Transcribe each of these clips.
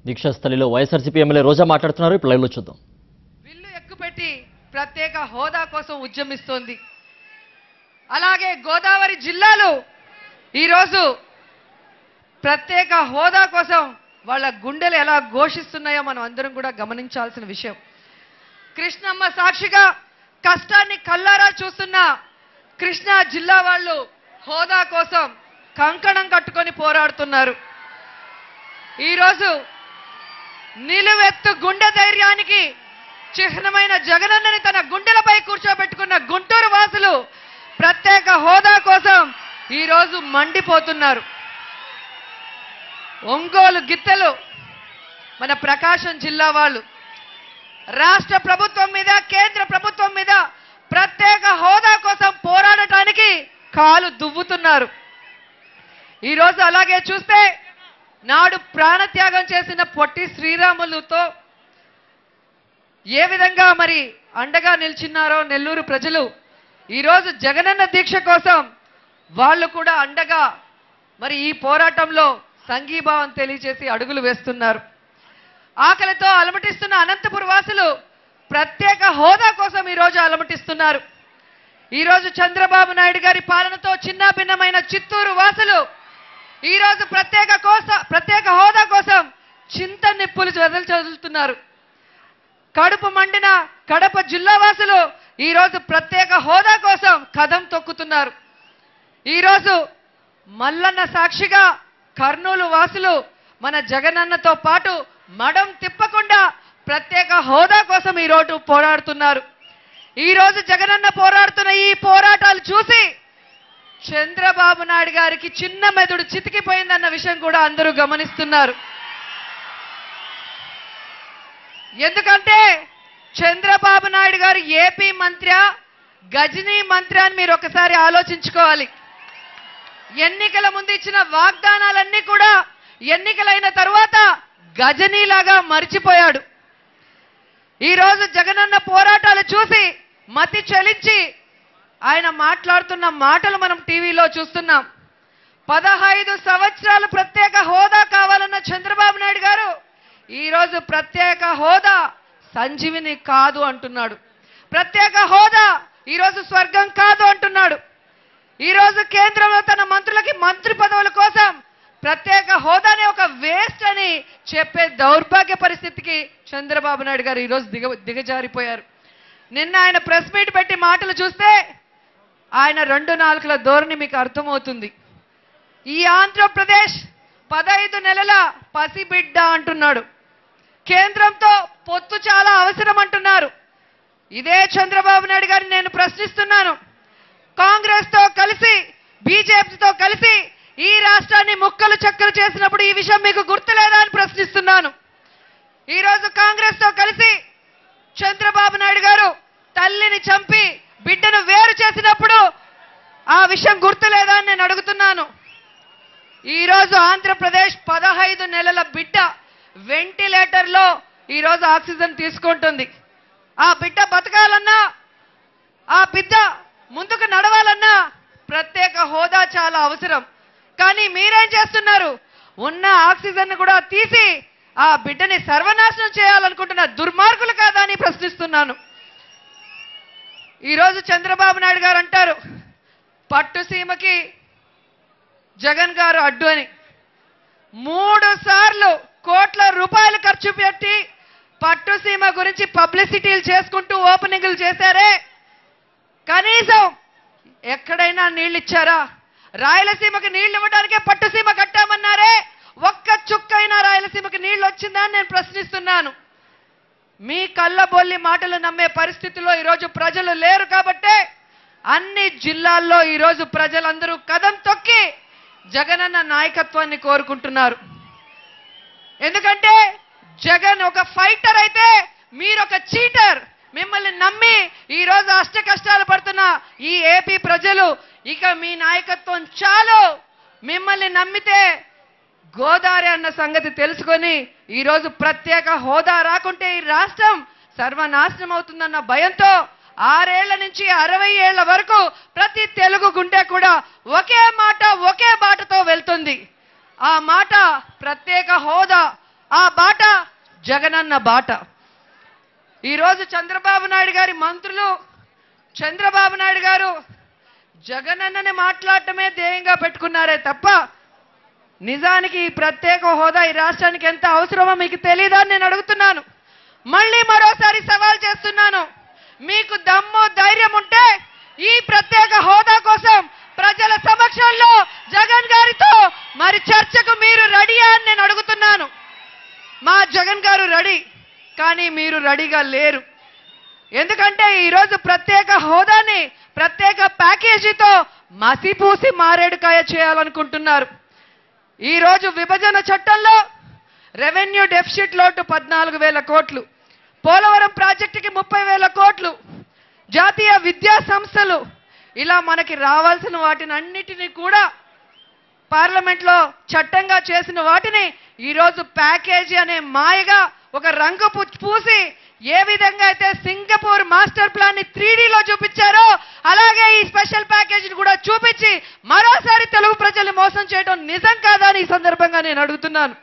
దీక్షాస్థలిలో YSRCP MLA రోజా మాట్లాడుతున్నారు. ఇప్పుడు లైవ్లో చూద్దాం. విల్లు ఎక్కుపెట్టి ప్రత్యేక హోదా కోసం ఉద్యమిస్తోంది. అలాగే గోదావరి జిల్లాలు ఈరోజు ప్రత్యేక హోదా కోసం వాళ్ళ గుండెలు ఎలా ఘోషిస్తున్నాయో మనం అందరం కూడా గమనించాల్సిన విషయం. కృష్ణమ్మ సాక్షిగా కష్టాన్ని కల్లారా చూస్తున్న కృష్ణా జిల్లా వాళ్ళు హోదా కోసం కంకణం కట్టుకొని పోరాడుతున్నారు. ఈరోజు నిలువెత్తు గుండె ధైర్యానికి చిహ్నమైన జగనన్నని తన గుండెలపై కూర్చోబెట్టుకున్న గుంటూరు వాసులు ప్రత్యేక హోదా కోసం ఈరోజు మండిపోతున్నారు. ఒంగోలు గిత్తలు మన ప్రకాశం జిల్లా వాళ్ళు రాష్ట్ర ప్రభుత్వం మీద కేంద్ర ప్రభుత్వం మీద ప్రత్యేక హోదా కోసం పోరాడటానికి కాలు దువ్వుతున్నారు. ఈరోజు అలాగే చూస్తే నాడు ప్రాణత్యాగం చేసిన పొట్టి శ్రీరాములుతో ఏ విధంగా మరి అండగా నిలిచినారో నెల్లూరు ప్రజలు ఈరోజు జగనన్న దీక్ష కోసం వాళ్ళు కూడా అండగా మరి ఈ పోరాటంలో సంఘీభావం తెలియజేసి అడుగులు వేస్తున్నారు. ఆకలితో అలమటిస్తున్న అనంతపురం వాసులు ప్రత్యేక హోదా కోసం ఈరోజు అలమటిస్తున్నారు. ఈరోజు చంద్రబాబు నాయుడు గారి పాలనతో చిన్న భిన్నమైన చిత్తూరు వాసులు ఈరోజు ప్రత్యేక హోదా కోసం చింత నిప్పులు చదువుతున్నారు. కడుపు మండిన కడప జిల్లా వాసులు ఈరోజు ప్రత్యేక హోదా కోసం కదం తొక్కుతున్నారు. ఈరోజు మల్లన్న సాక్షిగా కర్నూలు వాసులు మన జగనన్నతో పాటు మడం తిప్పకుండా ప్రత్యేక హోదా కోసం ఈరోజు పోరాడుతున్నారు. ఈరోజు జగనన్న పోరాడుతున్న ఈ పోరాటాలు చూసి చంద్రబాబు నాయుడు గారికి చిన్న మెదడు చితికిపోయిందన్న విషయం కూడా అందరూ గమనిస్తున్నారు. ఎందుకంటే చంద్రబాబు నాయుడు గారు ఏపీ మంత్రి గజనీ మంత్రి అని మీరు ఒకసారి ఆలోచించుకోవాలి. ఎన్నికల ముందు ఇచ్చిన వాగ్దానాలన్నీ కూడా ఎన్నికలైన తరువాత గజనీలాగా మరిచిపోయాడు. ఈరోజు జగనన్న పోరాటాలు చూసి మతి చలించి ఆయన మాట్లాడుతున్న మాటలు మనం టీవీలో చూస్తున్నాం. 15 సంవత్సరాలు ప్రత్యేక హోదా కావాలన్న చంద్రబాబు నాయుడు గారు ఈరోజు ప్రత్యేక హోదా సంజీవిని కాదు అంటున్నాడు. ప్రత్యేక హోదా ఈరోజు స్వర్గం కాదు అంటున్నాడు. ఈరోజు కేంద్రంలో తన మంత్రులకి మంత్రి పదవుల కోసం ప్రత్యేక హోదానే ఒక వేస్ట్ అని చెప్పే దౌర్భాగ్య పరిస్థితికి చంద్రబాబు నాయుడు గారు ఈరోజు దిగజారిపోయారు. నిన్న ఆయన ప్రెస్ మీట్ పెట్టి మాటలు చూస్తే ఆయన 2 నాలుకల ధోరణి మీకు అర్థమవుతుంది. ఈ ఆంధ్రప్రదేశ్ 15 నెలల పసిబిడ్డ అంటున్నాడు. కేంద్రంతో పొత్తు చాలా అవసరం అంటున్నారు. ఇదే చంద్రబాబు నాయుడు గారిని నేను ప్రశ్నిస్తున్నాను. కాంగ్రెస్ తో కలిసి బీజేపీతో కలిసి ఈ రాష్ట్రాన్ని ముక్కలు చెక్కలు చేసినప్పుడు ఈ విషయం మీకు గుర్తులేదా అని ప్రశ్నిస్తున్నాను. ఈరోజు కాంగ్రెస్ తో కలిసి చంద్రబాబు నాయుడు గారు తల్లిని చంపి బిడ్డను వేరు చేసినప్పుడు ఆ విషయం గుర్తులేదా అని నేను అడుగుతున్నాను. ఈరోజు ఆంధ్రప్రదేశ్ 15 నెలల బిడ్డ వెంటిలేటర్లో ఈరోజు ఆక్సిజన్ తీసుకుంటుంది. ఆ బిడ్డ బతకాలన్నా ఆ బిడ్డ ముందుకు నడవాలన్నా ప్రత్యేక హోదా చాలా అవసరం. కానీ మీరేం చేస్తున్నారు? ఉన్న ఆక్సిజన్ కూడా తీసి ఆ బిడ్డని సర్వనాశనం చేయాలనుకుంటున్న దుర్మార్గులు కాదా అని ప్రశ్నిస్తున్నాను. ఈరోజు చంద్రబాబు నాయుడు గారు అంటారు పట్టుసీమకి జగన్ గారు అడ్డు అని. 3 సార్లు కోట్ల రూపాయలు ఖర్చు పెట్టి పట్టుసీమ గురించి పబ్లిసిటీలు చేసుకుంటూ ఓపెనింగ్లు చేశారే, కనీసం ఎక్కడైనా నీళ్ళు ఇచ్చారా? రాయలసీమకి నీళ్లు ఇవ్వడానికే పట్టుసీమ కట్టామన్నారే, ఒక్క చుక్కైనా రాయలసీమకి నీళ్లు వచ్చిందా అని నేను ప్రశ్నిస్తున్నాను. మీ కళ్ళబొల్లి మాటలు నమ్మే పరిస్థితుల్లో ఈరోజు ప్రజలు లేరు కాబట్టే అన్ని జిల్లాల్లో ఈరోజు ప్రజలందరూ కదం తొక్కి జగనన్న నాయకత్వాన్ని కోరుకుంటున్నారు. ఎందుకంటే జగన్ ఒక ఫైటర్ అయితే మీరు ఒక చీటర్. మిమ్మల్ని నమ్మి ఈరోజు అష్ట కష్టాలు పడుతున్న ఈ ఏపీ ప్రజలు ఇక మీ నాయకత్వం చాలు, మిమ్మల్ని నమ్మితే గోదావరి అన్న సంగతి తెలుసుకొని ఈరోజు ప్రత్యేక హోదా రాకుంటే ఈ రాష్ట్రం సర్వనాశనం అవుతుందన్న భయంతో 6 ఏళ్ల నుంచి 60 ఏళ్ల వరకు ప్రతి తెలుగు గుండె కూడా ఒకే మాట ఒకే బాటతో వెళ్తుంది. ఆ మాట ప్రత్యేక హోదా ఆ బాట జగనన్న బాట. ఈరోజు చంద్రబాబు నాయుడు గారి మంత్రులు, చంద్రబాబు నాయుడు గారు జగనన్నని మాట్లాడటమే ధ్యేయంగా పెట్టుకున్నారే తప్ప నిజానికి ఈ ప్రత్యేక హోదా ఈ రాష్ట్రానికి ఎంత అవసరమో మీకు తెలియదా అని నేను అడుగుతున్నాను. మళ్ళీ మరోసారి సవాల్ చేస్తున్నాను. మీకు దమ్ము ధైర్యం ఉంటే ఈ ప్రత్యేక హోదా కోసం ప్రజల సమక్షంలో జగన్ గారితో మరి చర్చకు మీరు రెడీయా అని నేను అడుగుతున్నాను. మా జగన్ గారు రెడీ, కానీ మీరు రెడీగా లేరు. ఎందుకంటే ఈరోజు ప్రత్యేక హోదాని ప్రత్యేక ప్యాకేజీతో మసిపూసి మారేడుకాయ చేయాలనుకుంటున్నారు. ఈరోజు విభజన చట్టంలో రెవెన్యూ డెఫిసిట్ లోటు 14,000 కోట్లు, పోలవరం ప్రాజెక్టుకి 30,000 కోట్లు, జాతీయ విద్యా సంస్థలు, ఇలా మనకి రావాల్సిన వాటిని అన్నిటినీ కూడా పార్లమెంట్లో చట్టంగా చేసిన వాటిని ఈరోజు ప్యాకేజీ అనే మాయగా ఒక రంగు పూసి ఏ విధంగా అయితే సింగపూర్ మాస్టర్ ప్లాన్ ని 3Dలో చూపించారో అలాగే ఈ స్పెషల్ ప్యాకేజీని కూడా చూపించి మరోసారి తెలుగు ప్రజల్ని మోసం చేయడం నిజం కాదా అని ఈ సందర్భంగా నేను అడుగుతున్నాను.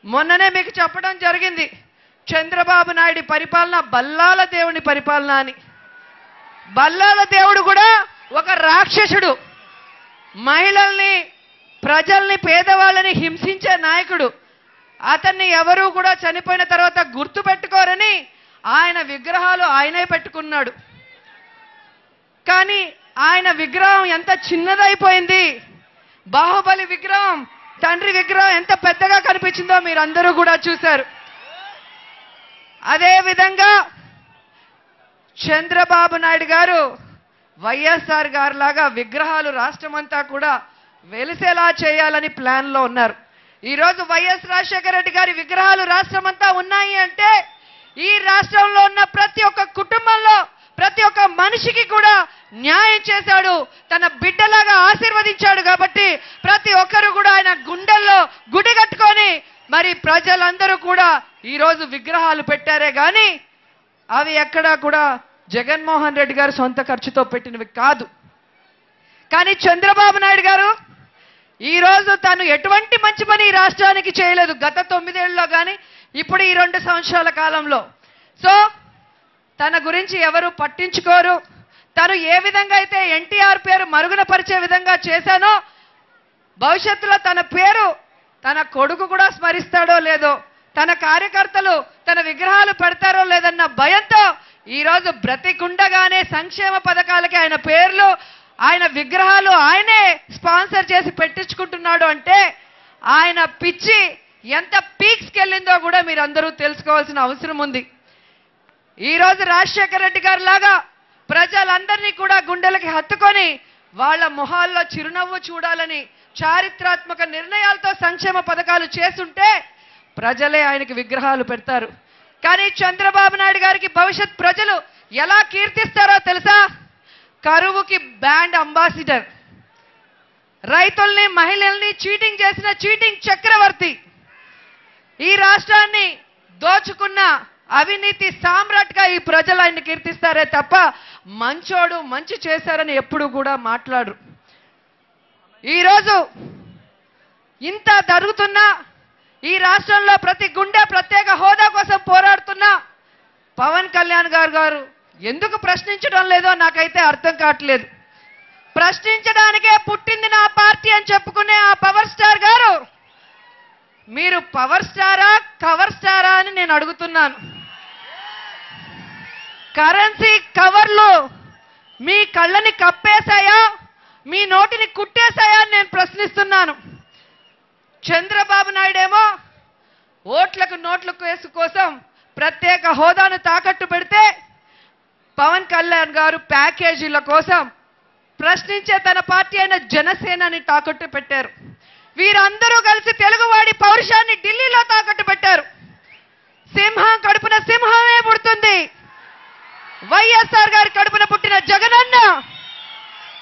మొన్ననే మీకు చెప్పడం జరిగింది, చంద్రబాబు నాయుడు పరిపాలన బల్లాల దేవుని పరిపాలన అని. బల్లాల దేవుడు కూడా ఒక రాక్షసుడు, మహిళల్ని, ప్రజల్ని, పేదవాళ్ళని హింసించే నాయకుడు. అతన్ని ఎవరూ కూడా చనిపోయిన తర్వాత గుర్తు పెట్టుకోరని ఆయన విగ్రహాలు ఆయనే పెట్టుకున్నాడు. కానీ ఆయన విగ్రహం ఎంత చిన్నదైపోయింది, బాహుబలి విగ్రహం, తండ్రి విగ్రహం ఎంత పెద్దగా కనిపించిందో మీరందరూ కూడా చూశారు. అదే విధంగా చంద్రబాబు నాయుడు గారు వైఎస్ఆర్ గారు లాగా విగ్రహాలు రాష్ట్రమంతా కూడా వెలిసేలా చేయాలని ప్లాన్లో ఉన్నారు. ఈరోజు వైఎస్ రాజశేఖర రెడ్డి గారి విగ్రహాలు రాష్ట్రమంతా ఉన్నాయి అంటే ఈ రాష్ట్రంలో ఉన్న ప్రతి ఒక్క కుటుంబంలో ప్రతి ఒక్క మనిషికి కూడా న్యాయం చేశాడు, తన బిడ్డలాగా ఆశీర్వదించాడు. కాబట్టి ప్రతి ఒక్కరు కూడా ఆయన గుండెల్లో గుడి కట్టుకొని మరి ప్రజలందరూ కూడా ఈరోజు విగ్రహాలు పెట్టారే కానీ అవి ఎక్కడా కూడా జగన్మోహన్ రెడ్డి గారు సొంత ఖర్చుతో పెట్టినవి కాదు. కానీ చంద్రబాబు నాయుడు గారు ఈరోజు తను ఎటువంటి మంచి పని ఈ రాష్ట్రానికి చేయలేదు గత 9 ఏళ్ళలో కానీ ఇప్పుడు ఈ 2 సంవత్సరాల కాలంలో. సో తన గురించి ఎవరు పట్టించుకోరు. తను ఏ విధంగా అయితే ఎన్టీఆర్ పేరు మరుగున పరిచే విధంగా చేశానో భవిష్యత్తులో తన పేరు తన కొడుకు కూడా స్మరిస్తాడో లేదో, తన కార్యకర్తలు తన విగ్రహాలు పెడతారో లేదన్న భయంతో ఈరోజు బ్రతికుండగానే సంక్షేమ పథకాలకి ఆయన పేర్లు, ఆయన విగ్రహాలు ఆయనే స్పాన్సర్ చేసి పెట్టించుకుంటున్నాడు అంటే ఆయన పిచ్చి ఎంత పీక్స్కి వెళ్ళిందో కూడా మీరందరూ తెలుసుకోవాల్సిన అవసరం ఉంది. ఈరోజు రాజశేఖర రెడ్డి గారి లాగా ప్రజలందరినీ కూడా గుండెలకి హత్తుకొని వాళ్ళ మొహాల్లో చిరునవ్వు చూడాలని చారిత్రాత్మక నిర్ణయాలతో సంక్షేమ పథకాలు చేస్తుంటే ప్రజలే ఆయనకి విగ్రహాలు పెడతారు. కానీ చంద్రబాబు నాయుడు గారికి భవిష్యత్ ప్రజలు ఎలా కీర్తిస్తారో తెలుసా? కరువుకి బ్రాండ్ అంబాసిడర్, రైతుల్ని, మహిళల్ని చీటింగ్ చేసిన చీటింగ్ చక్రవర్తి, ఈ రాష్ట్రాన్ని దోచుకున్న అవినీతి సామ్రాట్గా ఈ ప్రజలు ఆయన్ని కీర్తిస్తారే తప్ప మంచోడు, మంచి చేశారని ఎప్పుడు కూడా మాట్లాడరు. ఈరోజు ఇంత జరుగుతున్నా ఈ రాష్ట్రంలో ప్రతి గుండె ప్రత్యేక హోదా కోసం పోరాడుతున్నా పవన్ కళ్యాణ్ గారు ఎందుకు ప్రశ్నించడం లేదో నాకైతే అర్థం కావట్లేదు. ప్రశ్నించడానికే పుట్టింది నా పార్టీ అని చెప్పుకునే ఆ పవర్ స్టార్ గారు మీరు పవర్ స్టారా కవర్ స్టారా అని నేను అడుగుతున్నాను. కరెన్సీ కవర్లు మీ కళ్ళని కప్పేశాయా, మీ నోటిని కుట్టేశాయా అని నేను ప్రశ్నిస్తున్నాను. చంద్రబాబు నాయుడేమో ఓట్లకు నోట్ల కేసు కోసం ప్రత్యేక హోదాను తాకట్టు పెడితే పవన్ కళ్యాణ్ గారు ప్యాకేజీల కోసం ప్రశ్నించే తన పార్టీ అయిన జనసేనని తాకట్టు పెట్టారు. వీరందరూ కలిసి తెలుగువాడి పౌరుషాన్ని ఢిల్లీలో తాకట్టు పెట్టారు. సింహం కడుపున సింహమే పుడుతుంది. వైఎస్ఆర్ గారి కడుపున పుట్టిన జగనన్న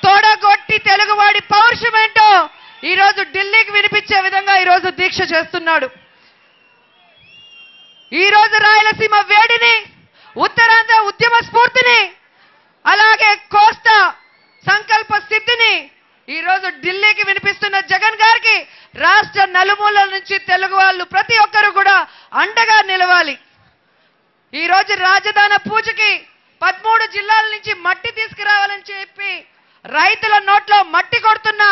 తోడగొట్టి తెలుగువాడి పౌరుషం ఏంటో ఈరోజు ఢిల్లీకి వినిపించే విధంగా ఈరోజు దీక్ష చేస్తున్నాడు. ఈరోజు రాయలసీమ వేడిని, ఉత్తరాంధ్ర ఉద్యమ స్ఫూర్తిని, అలాగే కోస్తా సంకల్ప సిద్ధిని ఈరోజు ఢిల్లీకి వినిపిస్తున్న జగన్ గారికి రాష్ట్ర నలుమూలల నుంచి తెలుగు వాళ్ళు ప్రతి ఒక్కరు కూడా అండగా నిలవాలి. ఈరోజు రాజధాని పూజకి 13 జిల్లాల నుంచి మట్టి తీసుకురావాలని చెప్పి రైతుల నోట్లో మట్టి కొడుతున్న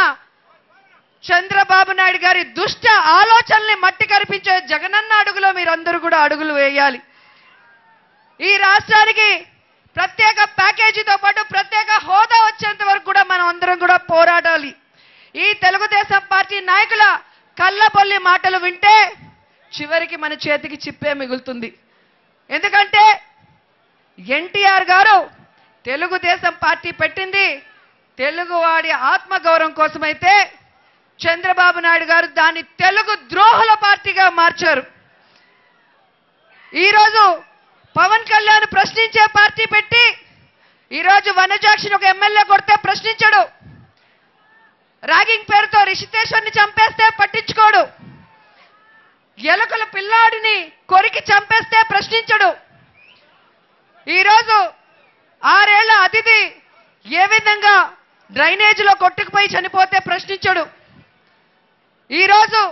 చంద్రబాబు నాయుడు గారి దుష్ట ఆలోచనల్ని మట్టి కరిపించే జగనన్న అడుగులో మీరందరూ కూడా అడుగులు వేయాలి. ఈ రాష్ట్రానికి ప్రత్యేక ప్యాకేజీతో పాటు ప్రత్యేక హోదా వచ్చేంత వరకు కూడా మనం అందరం కూడా పోరాడాలి. ఈ తెలుగుదేశం పార్టీ నాయకుల కళ్ళబొల్లి మాటలు వింటే చివరికి మన చేతికి చిప్పే మిగులుతుంది. ఎందుకంటే ఎన్టీఆర్ గారు తెలుగుదేశం పార్టీ పెట్టింది తెలుగువాడి ఆత్మగౌరవం కోసమైతే చంద్రబాబు నాయుడు గారు దాన్ని తెలుగు ద్రోహుల పార్టీగా మార్చారు. ఈరోజు పవన్ కళ్యాణ్ ప్రశ్నించే పార్టీ పెట్టి ఈరోజు వనజాక్షిని ఒక ఎమ్మెల్యే కొడితే ప్రశ్నించడు, ర్యాగింగ్ పేరుతో రిషితేశ్వర్ని చంపేస్తే పట్టించుకోడు, ఎలుకల పిల్లాడిని కొరికి చంపేస్తే ప్రశ్నించడు. ఈరోజు 6 ఏళ్ల అతిథి ఏ విధంగా డ్రైనేజీలో కొట్టుకుపోయి చనిపోతే ప్రశ్నించడు. ఈరోజు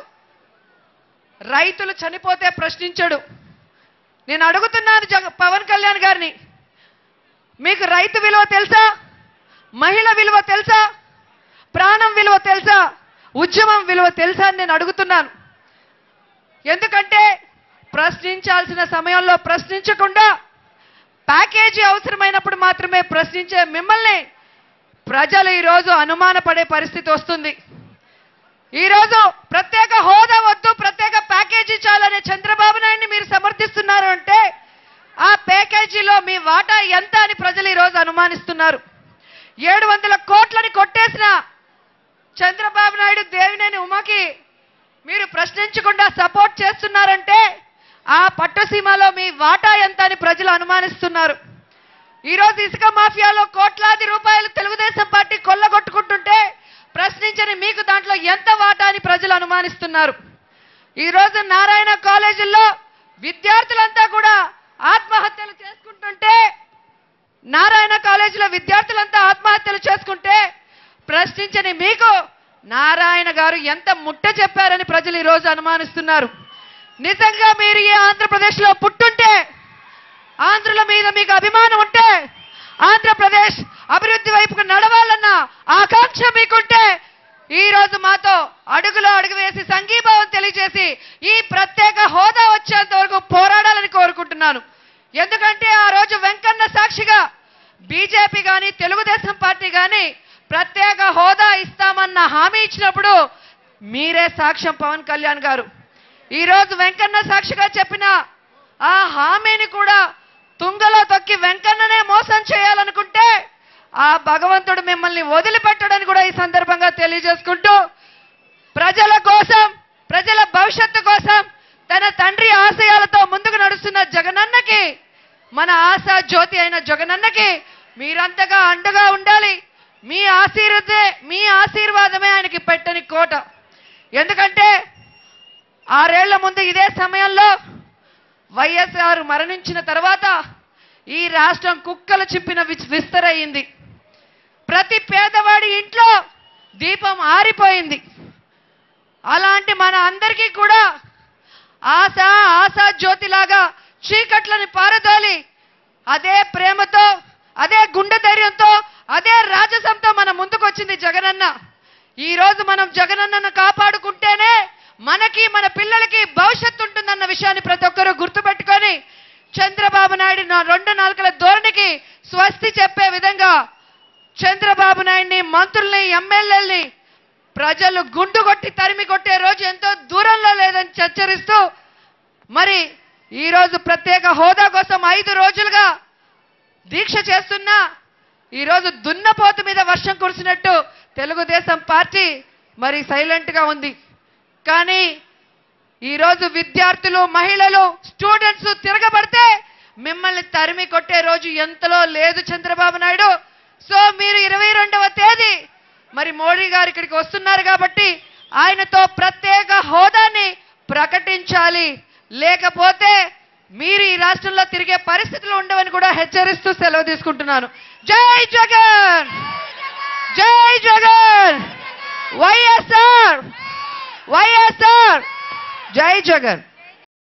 రైతులు చనిపోతే ప్రశ్నించడు. నేను అడుగుతున్నాను పవన్ కళ్యాణ్ గారిని, మీకు రైతు విలువ తెలుసా? మహిళ విలువ తెలుసా? ప్రాణం విలువ తెలుసా? ఉద్యమం విలువ తెలుసా అని నేను అడుగుతున్నాను. ఎందుకంటే ప్రశ్నించాల్సిన సమయంలో ప్రశ్నించకుండా ప్యాకేజీ అవసరమైనప్పుడు మాత్రమే ప్రశ్నించే మిమ్మల్ని ప్రజలు ఈరోజు అనుమానపడే పరిస్థితి వస్తుంది. ఈరోజు ప్రత్యేక హోదా వద్దు, ప్రత్యేక ప్యాకేజీ చాలనే చంద్రబాబు నాయుడిని మీరు సమర్థిస్తున్నారు అంటే ఆ ప్యాకేజీలో మీ వాటా ఎంత అని ప్రజలు ఈరోజు అనుమానిస్తున్నారు. 700 కోట్లని కొట్టేసిన చంద్రబాబు నాయుడు దేవినేని ఉమాకి మీరు ప్రశ్నించకుండా సపోర్ట్ చేస్తున్నారంటే ఆ పట్టుసీమలో మీ వాటా ఎంత అని ప్రజలు అనుమానిస్తున్నారు. ఈరోజు ఇసుక మాఫియాలో కోట్లాది రూపాయలు తెలుగుదేశం పార్టీ కొల్లగొట్టుకుంటుంటే ప్రశ్నించని మీకు దాంట్లో ఎంత వాటా అని ప్రజలు అనుమానిస్తున్నారు. ఈరోజు నారాయణ కాలేజీల్లో విద్యార్థులంతా కూడా ఆత్మహత్యలు చేసుకుంటుంటే, నారాయణ కాలేజీలో విద్యార్థులంతా ఆత్మహత్యలు చేసుకుంటే ప్రశ్నించని మీకు నారాయణ గారు ఎంత ముట్ట చెప్పారని ప్రజలు ఈరోజు అనుమానిస్తున్నారు. నిజంగా మీరు ఈ ఆంధ్రప్రదేశ్లో పుట్టుంటే, ఆంధ్రుల మీద మీకు అభిమానం ఉంటే, ఆంధ్రప్రదేశ్ అభివృద్ధి వైపుకు నడవాలన్న ఆకాంక్ష మీకుంటే ఈ రోజు మాతో అడుగులో అడుగు వేసి సంఘీభావం తెలియజేసి ఈ ప్రత్యేక హోదా వచ్చేంత వరకు పోరాడాలని కోరుకుంటున్నాను. ఎందుకంటే ఆ రోజు వెంకన్న సాక్షిగా బీజేపీ కానీ తెలుగుదేశం పార్టీ కానీ ప్రత్యేక హోదా ఇస్తామన్న హామీ ఇచ్చినప్పుడు మీరే సాక్ష్యం పవన్ కళ్యాణ్ గారు. ఈ రోజు వెంకన్న సాక్షిగా చెప్పిన ఆ హామీని కూడా తుంగలో తొక్కి వెంకన్ననే మోసం చేయాలనుకుంటే ఆ భగవంతుడు మిమ్మల్ని వదిలిపెట్టడని కూడా ఈ సందర్భంగా తెలియజేసుకుంటూ, ప్రజల కోసం, ప్రజల భవిష్యత్తు కోసం తన తండ్రి ఆశయాలతో ముందుకు నడుస్తున్న జగనన్నకి, మన ఆశా జ్యోతి అయిన జగనన్నకి మీరంతగా అండగా ఉండాలి. మీ ఆశీర్వాదమే ఆయనకి పెట్టని కోట. ఎందుకంటే 6 ఏళ్ల ముందు ఇదే సమయంలో వైఎస్ఆర్ మరణించిన తర్వాత ఈ రాష్ట్రం కుక్కలు చింపిన విస్తరయింది. ప్రతి పేదవాడి ఇంట్లో దీపం ఆరిపోయింది. అలాంటి మన అందరికీ కూడా ఆశా జ్యోతిలాగా చీకట్లని పారదోలి అదే ప్రేమతో, అదే గుండె ధైర్యంతో, అదే రాజసంతో మన ముందుకు వచ్చింది జగనన్న. ఈ రోజు మనం జగనన్నను కాపాడుకుంటేనే మనకి, మన పిల్లలకి భవిష్యత్తు ఉంటుందన్న విషయాన్ని ప్రతి ఒక్కరూ గుర్తుపెట్టుకొని చంద్రబాబు నాయుడు 2 నాలుకల ధోరణికి స్వస్తి చెప్పే విధంగా చంద్రబాబు నాయుడిని, మంత్రుల్ని, ఎమ్మెల్యేల్ని ప్రజలు గుండు కొట్టి తరిమి కొట్టే రోజు ఎంతో దూరంలో లేదని హెచ్చరిస్తూ, మరి ఈరోజు ప్రత్యేక హోదా కోసం 5 రోజులుగా దీక్ష చేస్తున్నా ఈరోజు దున్నపోతు మీద వర్షం కురిసినట్టు తెలుగుదేశం పార్టీ మరి సైలెంట్గా ఉంది. కానీ ఈరోజు విద్యార్థులు, మహిళలు, స్టూడెంట్స్ తిరగబడితే మిమ్మల్ని తరిమి కొట్టే రోజు ఎంతలో లేదు చంద్రబాబు నాయుడు. సో మీరు 22వ తేదీ మరి మోడీ గారు ఇక్కడికి వస్తున్నారు కాబట్టి ఆయనతో ప్రత్యేక హోదాని ప్రకటించాలి. లేకపోతే మీరు ఈ రాష్ట్రంలో తిరిగే పరిస్థితులు ఉండవని కూడా హెచ్చరిస్తూ సెలవు తీసుకుంటున్నాను. జై జగన్. జై జగన్, వైఎస్ఆర్ వైఎస్ఆర్, జై జగన్.